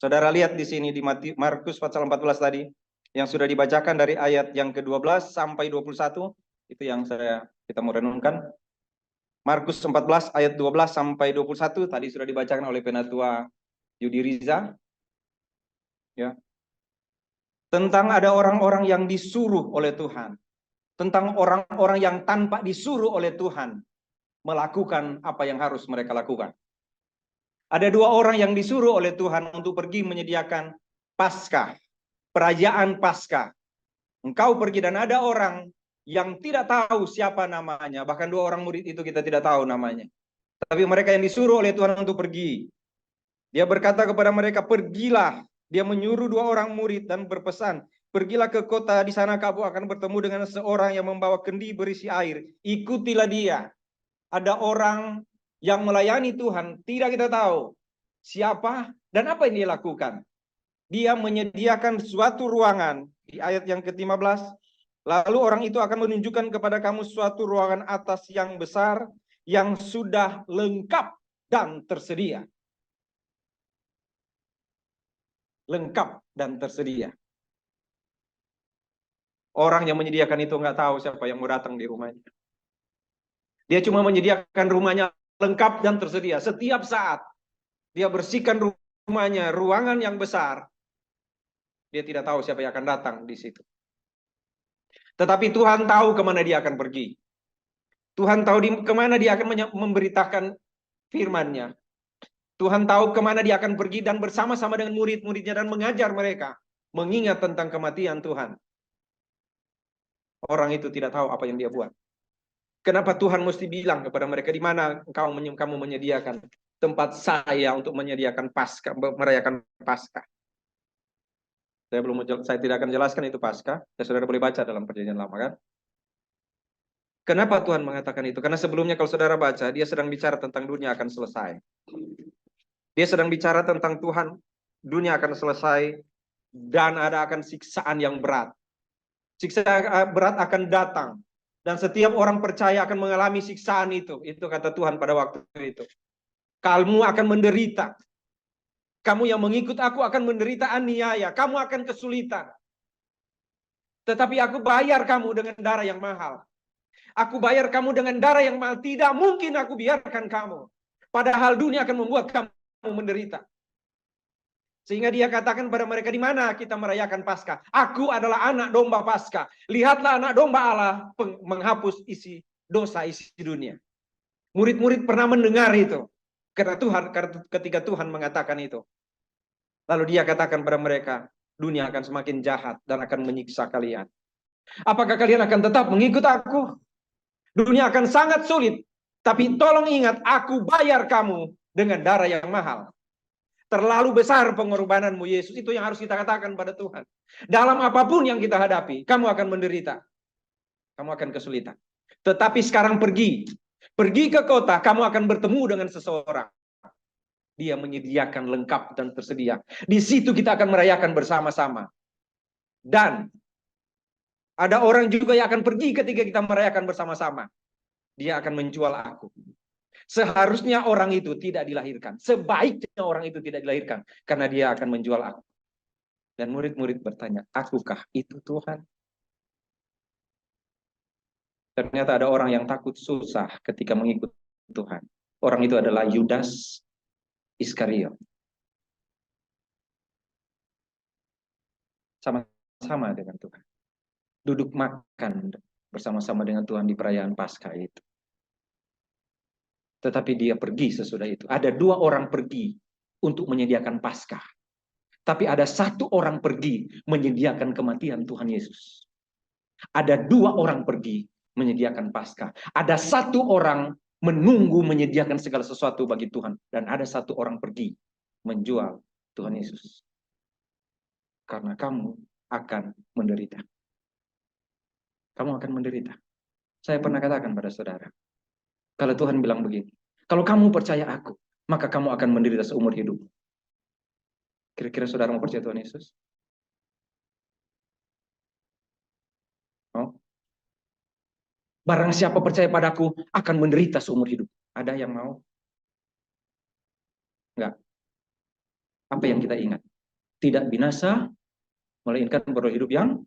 Saudara lihat di sini di Markus pasal 14 tadi, yang sudah dibacakan dari ayat yang ke-12 sampai 21, itu yang kita mau renungkan. Markus 14 ayat 12 sampai 21 tadi sudah dibacakan oleh Penatua Yudi Riza. Ya. Tentang ada orang-orang yang disuruh oleh Tuhan. Tentang orang-orang yang tanpa disuruh oleh Tuhan melakukan apa yang harus mereka lakukan. Ada dua orang yang disuruh oleh Tuhan untuk pergi menyediakan Paskah, perayaan Paskah. Engkau pergi, dan ada orang yang tidak tahu siapa namanya. Bahkan dua orang murid itu kita tidak tahu namanya. Tapi mereka yang disuruh oleh Tuhan untuk pergi. Dia berkata kepada mereka, pergilah. Dia menyuruh dua orang murid dan berpesan, pergilah ke kota, di sana kamu akan bertemu dengan seorang yang membawa kendi berisi air. Ikutilah dia. Ada orang yang melayani Tuhan, tidak kita tahu siapa dan apa yang dia lakukan. Dia menyediakan suatu ruangan di ayat yang ke-15. Lalu orang itu akan menunjukkan kepada kamu suatu ruangan atas yang besar, yang sudah lengkap dan tersedia. Lengkap dan tersedia. Orang yang menyediakan itu nggak tahu siapa yang mau datang di rumahnya. Dia cuma menyediakan rumahnya lengkap dan tersedia. Setiap saat dia bersihkan rumahnya, ruangan yang besar. Dia tidak tahu siapa yang akan datang di situ. Tetapi Tuhan tahu kemana dia akan pergi. Tuhan tahu kemana dia akan memberitakan firman-Nya. Tuhan tahu kemana dia akan pergi dan bersama-sama dengan murid-muridnya dan mengajar mereka. Mengingat tentang kematian Tuhan. Orang itu tidak tahu apa yang dia buat. Kenapa Tuhan mesti bilang kepada mereka, di mana kamu menyediakan tempat saya untuk menyediakan Paskah, merayakan Paskah. Saya tidak akan jelaskan itu Paskah. Ya, saudara boleh baca dalam Perjanjian Lama, kan? Kenapa Tuhan mengatakan itu? Karena sebelumnya kalau saudara baca, dia sedang bicara tentang dunia akan selesai. Dia sedang bicara tentang Tuhan, dunia akan selesai dan ada akan siksaan yang berat. Siksaan berat akan datang. Dan setiap orang percaya akan mengalami siksaan itu. Itu kata Tuhan pada waktu itu. Kamu akan menderita. Kamu yang mengikut aku akan menderita aniaya. Kamu akan kesulitan. Tetapi aku bayar kamu dengan darah yang mahal. Aku bayar kamu dengan darah yang mahal. Tidak mungkin aku biarkan kamu. Padahal dunia akan membuat kamu menderita. Sehingga dia katakan pada mereka, di mana kita merayakan Paskah? Aku adalah anak domba Paskah. Lihatlah anak domba Allah menghapus isi dosa isi dunia. Murid-murid pernah mendengar itu. Karena ketika Tuhan mengatakan itu. Lalu dia katakan pada mereka, dunia akan semakin jahat dan akan menyiksa kalian. Apakah kalian akan tetap mengikut aku? Dunia akan sangat sulit. Tapi tolong ingat, aku bayar kamu dengan darah yang mahal. Terlalu besar pengorbananmu Yesus. Itu yang harus kita katakan pada Tuhan. Dalam apapun yang kita hadapi, kamu akan menderita. Kamu akan kesulitan. Tetapi sekarang pergi. Pergi ke kota, kamu akan bertemu dengan seseorang. Dia menyediakan lengkap dan tersedia. Di situ kita akan merayakan bersama-sama. Dan ada orang juga yang akan pergi ketika kita merayakan bersama-sama. Dia akan menjual aku. Seharusnya orang itu tidak dilahirkan. Sebaiknya orang itu tidak dilahirkan. Karena dia akan menjual aku. Dan murid-murid bertanya, akukah itu Tuhan? Ternyata ada orang yang takut susah ketika mengikut Tuhan. Orang itu adalah Yudas Iskariot. Sama-sama dengan Tuhan. Duduk makan bersama-sama dengan Tuhan di perayaan Paskah itu. Tetapi dia pergi sesudah itu. Ada dua orang pergi untuk menyediakan Paskah. Tapi ada satu orang pergi menyediakan kematian Tuhan Yesus. Ada dua orang pergi menyediakan Paskah. Ada satu orang menunggu menyediakan segala sesuatu bagi Tuhan. Dan ada satu orang pergi menjual Tuhan Yesus. Karena kamu akan menderita. Kamu akan menderita. Saya pernah katakan pada saudara. Kalau Tuhan bilang begini, kalau kamu percaya aku, maka kamu akan menderita seumur hidup. Kira-kira saudara mau percaya Tuhan Yesus? Oh. Barang siapa percaya padaku akan menderita seumur hidup. Ada yang mau? Enggak. Apa yang kita ingat? tidak binasa, melainkan beroleh hidup yang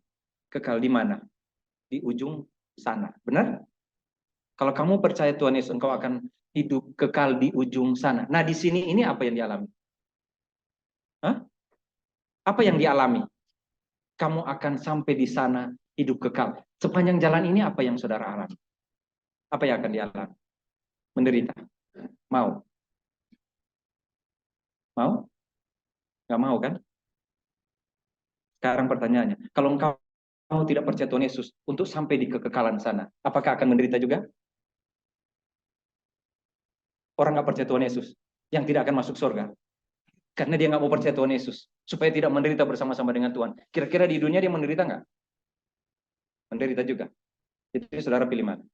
kekal. Di mana? Di ujung sana. Benar? Kalau kamu percaya Tuhan Yesus, engkau akan hidup kekal di ujung sana. Nah, di sini ini apa yang dialami? Hah? Apa yang dialami? Kamu akan sampai di sana hidup kekal. Sepanjang jalan ini apa yang saudara alami? Apa yang akan dialami? Menderita. Mau? Mau? Nggak mau kan? Sekarang pertanyaannya, kalau engkau tidak percaya Tuhan Yesus untuk sampai di kekekalan sana, apakah akan menderita juga? Orang nggak percaya Tuhan Yesus, yang tidak akan masuk surga, karena dia nggak mau percaya Tuhan Yesus, supaya tidak menderita bersama-sama dengan Tuhan. Kira-kira di dunia dia menderita nggak? Menderita juga. Jadi saudara pilih mana?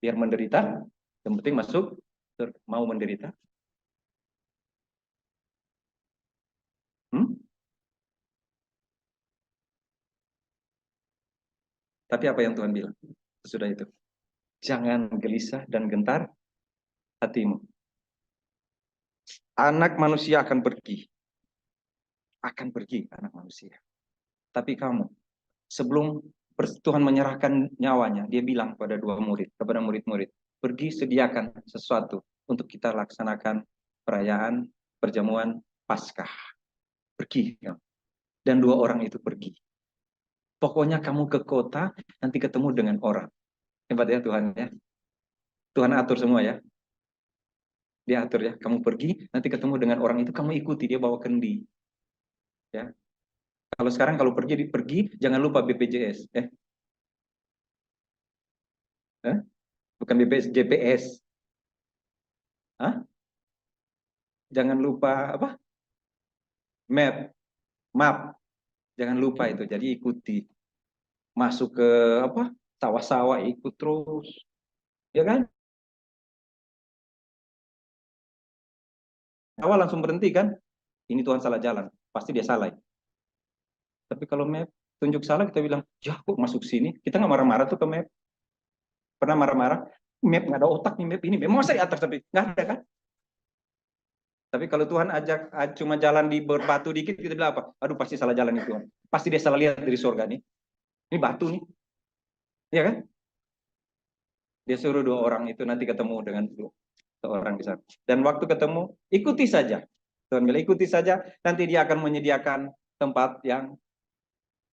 Biar menderita, yang penting masuk, mau menderita. Tapi apa yang Tuhan bilang? Sesudah itu, jangan gelisah dan gentar hatimu. Anak manusia akan pergi anak manusia. Tapi kamu, sebelum Tuhan menyerahkan nyawanya, dia bilang kepada murid-murid, pergi sediakan sesuatu untuk kita laksanakan perayaan perjamuan Paskah. Pergi. Dan 2 orang itu pergi. Pokoknya kamu ke kota, nanti ketemu dengan orang. Hebat ya Tuhan ya. Tuhan atur semua ya. Dia atur ya. Kamu pergi, nanti ketemu dengan orang itu, kamu ikuti, dia bawa kendi. Ya. Kalau sekarang kalau pergi, jangan lupa BPJS. Bukan BPS, GPS. Hah? Jangan lupa apa? Map. Jangan lupa itu. Jadi ikuti. Masuk ke apa? Sawah-sawah ikut terus. Ya kan? Awal langsung berhenti kan? Ini Tuhan salah jalan. Pasti dia salah. Tapi kalau map tunjuk salah, kita bilang, ya kok masuk sini? Kita nggak marah-marah tuh ke map. Pernah marah-marah? Map nggak ada otak nih map ini. Memang saya atas tapi nggak ada kan? Tapi kalau Tuhan ajak cuma jalan di berbatu dikit, kita bilang apa? Aduh pasti salah jalan itu Tuhan. Pasti dia salah lihat dari surga nih. Ini batu nih. Iya kan? Dia suruh 2 orang itu nanti ketemu dengan 2 orang di sana. Dan waktu ketemu, ikuti saja. Tuhan bilang, ikuti saja. Nanti dia akan menyediakan tempat yang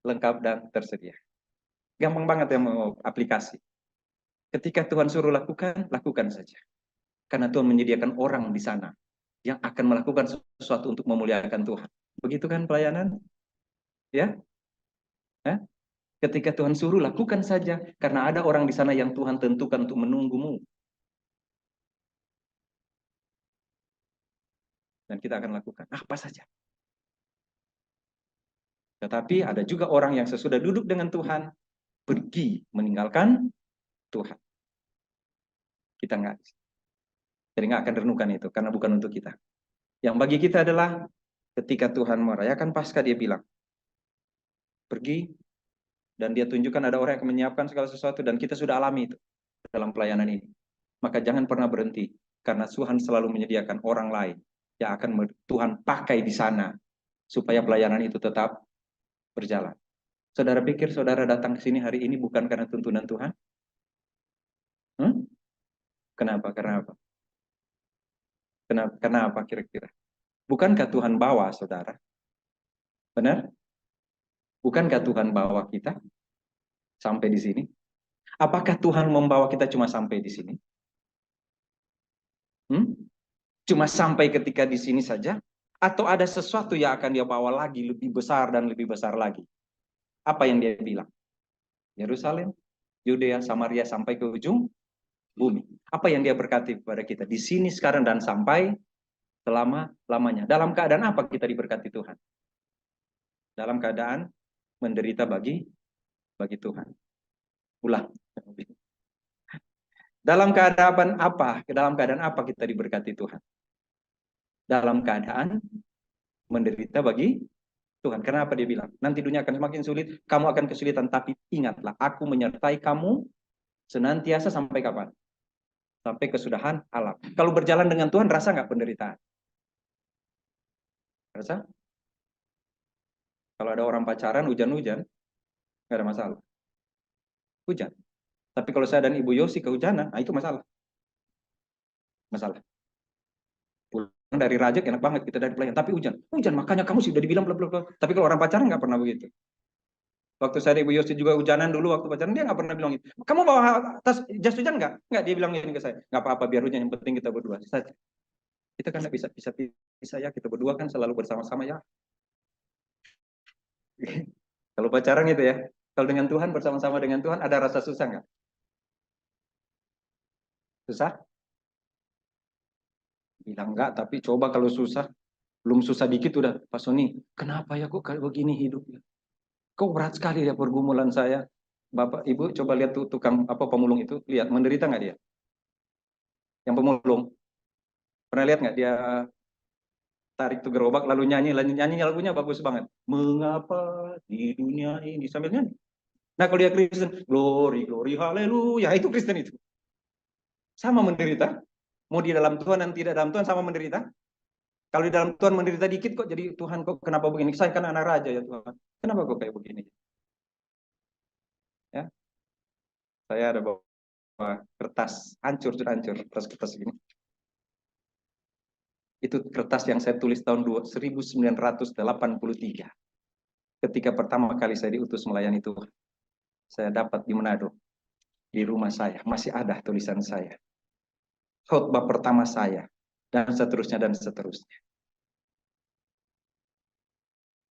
lengkap dan tersedia. Gampang banget ya mau aplikasi. Ketika Tuhan suruh lakukan, lakukan saja. Karena Tuhan menyediakan orang di sana yang akan melakukan sesuatu untuk memuliakan Tuhan. Begitu kan pelayanan? Ya? Ketika Tuhan suruh, lakukan saja. Karena ada orang di sana yang Tuhan tentukan untuk menunggumu. Dan kita akan lakukan apa saja. Tetapi ada juga orang yang sesudah duduk dengan Tuhan, pergi meninggalkan Tuhan. Kita nggak. Jadi nggak akan renungkan itu, karena bukan untuk kita. Yang bagi kita adalah, ketika Tuhan merayakan Paskah, dia bilang, pergi, dan dia tunjukkan ada orang yang menyiapkan segala sesuatu, dan kita sudah alami itu dalam pelayanan ini. Maka jangan pernah berhenti, karena Tuhan selalu menyediakan orang lain yang akan Tuhan pakai di sana, supaya pelayanan itu tetap berjalan. Saudara pikir saudara datang ke sini hari ini bukan karena tuntunan Tuhan? Kenapa? Kenapa? Kenapa kira-kira? Bukankah Tuhan bawa saudara? Benar? Bukankah Tuhan bawa kita sampai di sini? Apakah Tuhan membawa kita cuma sampai di sini? Cuma sampai ketika di sini saja? Atau ada sesuatu yang akan dia bawa lagi lebih besar dan lebih besar lagi? Apa yang dia bilang? Yerusalem, Yudea, Samaria sampai ke ujung bumi. Apa yang dia berkati kepada kita di sini sekarang dan sampai selama-lamanya? Dalam keadaan apa kita diberkati Tuhan? Dalam keadaan menderita bagi Tuhan. Ulang. Dalam keadaan apa? Dalam keadaan apa kita diberkati Tuhan? Dalam keadaan menderita bagi Tuhan. Kenapa dia bilang? Nanti dunia akan semakin sulit, kamu akan kesulitan, tapi ingatlah, aku menyertai kamu senantiasa sampai kapan? Sampai kesudahan alam. Kalau berjalan dengan Tuhan, rasa nggak penderitaan? Rasa? Kalau ada orang pacaran, hujan-hujan, nggak ada masalah. Hujan. Tapi kalau saya dan Ibu Yosi kehujanan, nah itu masalah. Masalah. Pulang dari Rajak enak banget kita dari pelayan, tapi hujan. Hujan, makanya kamu sudah dibilang bla bla bla. Tapi kalau orang pacaran nggak pernah begitu. Waktu saya dan Ibu Yosi juga hujanan dulu waktu pacaran, dia nggak pernah bilang gitu. Kamu bawa tas jas hujan nggak? Nggak, dia bilang ini ke saya. Nggak apa-apa, biar hujan, yang penting kita berdua. Kita kan nggak bisa ya, kita berdua kan selalu bersama-sama ya. Kalau pacaran itu ya, kalau dengan Tuhan, bersama-sama dengan Tuhan, ada rasa susah nggak? Susah? Bilang enggak, tapi coba kalau susah, belum susah dikit udah, Pak Sony, kenapa ya kok kayak begini hidupnya? Kok berat sekali ya pergumulan saya. Bapak, Ibu coba lihat tuh tukang apa pemulung itu, lihat menderita nggak dia? Yang pemulung, pernah lihat nggak dia tarik tuh gerobak lalu nyanyi lagunya bagus banget. Mengapa di dunia ini sambil nyanyi. Nah kalau dia Kristen, glory glory haleluya, itu Kristen itu. Sama menderita. Mau di dalam Tuhan dan tidak dalam Tuhan sama menderita. Kalau di dalam Tuhan menderita dikit kok jadi Tuhan kok kenapa begini? Saya kan anak raja ya Tuhan. Kenapa kok kayak begini? Ya, saya ada bawa kertas hancur kertas ini. Itu kertas yang saya tulis tahun 1983. Ketika pertama kali saya diutus melayani Tuhan. Saya dapat di Manado. Di rumah saya masih ada tulisan saya. Khotbah pertama saya dan seterusnya dan seterusnya.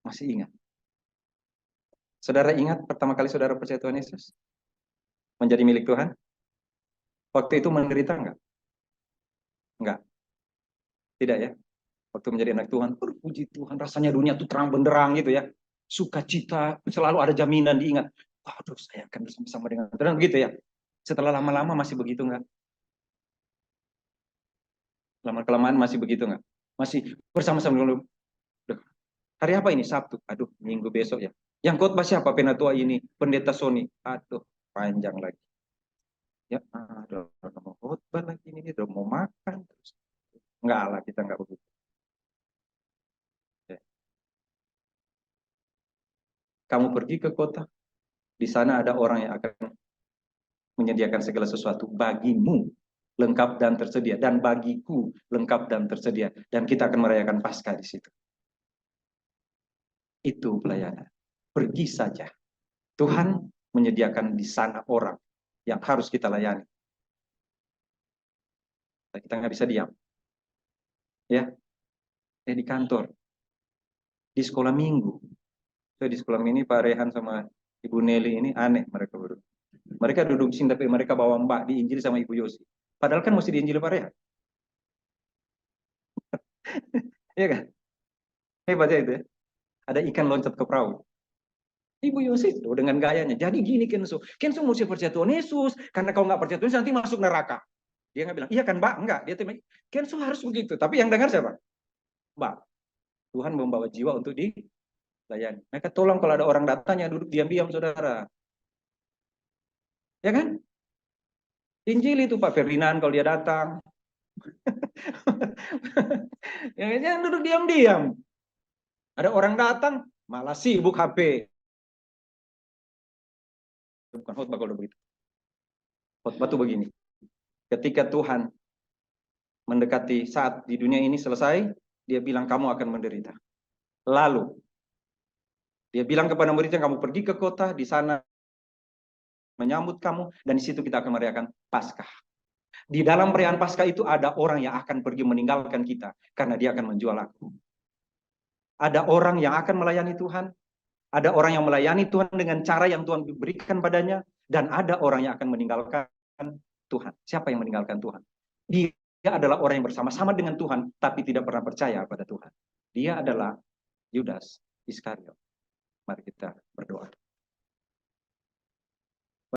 Masih ingat. Saudara ingat pertama kali saudara percaya Tuhan Yesus? Menjadi milik Tuhan? Waktu itu menderita enggak? Enggak. Tidak ya? Waktu menjadi anak Tuhan, puji Tuhan, rasanya dunia itu terang benderang gitu ya. Sukacita, selalu ada jaminan diingat. Aduh, saya akan bersama-sama dengan Tuhan. Begitu ya? Setelah lama-lama masih begitu enggak? Lama-kelamaan masih begitu enggak? Masih bersama-sama dulu. Hari apa ini? Sabtu. Aduh, minggu besok ya. Yang khotbah siapa? Penatua ini, Pendeta Sony. Aduh, panjang lagi. Ya, aduh, mau khotbah lagi ini, udah mau makan terus. Enggak lah, kita enggak begitu. Ya. Kamu pergi ke kota, di sana ada orang yang akan menyediakan segala sesuatu bagimu, lengkap dan tersedia, dan bagiku lengkap dan tersedia, dan kita akan merayakan Paskah di situ. Itu pelayanan. Pergi saja. Tuhan menyediakan di sana orang yang harus kita layani. Kita nggak bisa diam. Ya, di kantor, di sekolah minggu. So, di sekolah ini Pak Rehan sama Ibu Nelly ini aneh mereka berdua. Mereka duduk di sini tapi mereka bawa mbak di Injil sama Ibu Yosi. Padahal kan mesti di Injil Pak Rehan. Iya kan? Hebat ya itu ya. Ada ikan loncat ke perahu. Ibu Yosi itu dengan gayanya. Jadi gini Kenzo. Kenzo mesti percaya Tuhan Yesus. Karena kalau nggak percaya Tuhan Yesus nanti masuk neraka. Dia nggak bilang, iya kan Mbak? Enggak. Dia tanya, Kenzo harus begitu. Tapi yang dengar siapa? Mbak. Tuhan membawa jiwa untuk dilayani. Mereka tolong kalau ada orang datang yang duduk diam-diam saudara. Ya kan? Injil itu Pak Ferdinand kalau dia datang. Yang duduk diam-diam. Ada orang datang, malah sibuk HP. Bukan khotbah kalau begitu. Khotbah itu begini. Ketika Tuhan mendekati saat di dunia ini selesai, dia bilang kamu akan menderita. Lalu, dia bilang kepada muridnya, kamu pergi ke kota, di sana menyambut kamu, dan di situ kita akan merayakan Paskah. Di dalam perayaan Paskah itu ada orang yang akan pergi meninggalkan kita, karena dia akan menjual aku. Ada orang yang akan melayani Tuhan, ada orang yang melayani Tuhan dengan cara yang Tuhan berikan padanya, dan ada orang yang akan meninggalkan Tuhan. Siapa yang meninggalkan Tuhan? Dia adalah orang yang bersama-sama dengan Tuhan, tapi tidak pernah percaya pada Tuhan. Dia adalah Yudas Iskariot. Mari kita berdoa.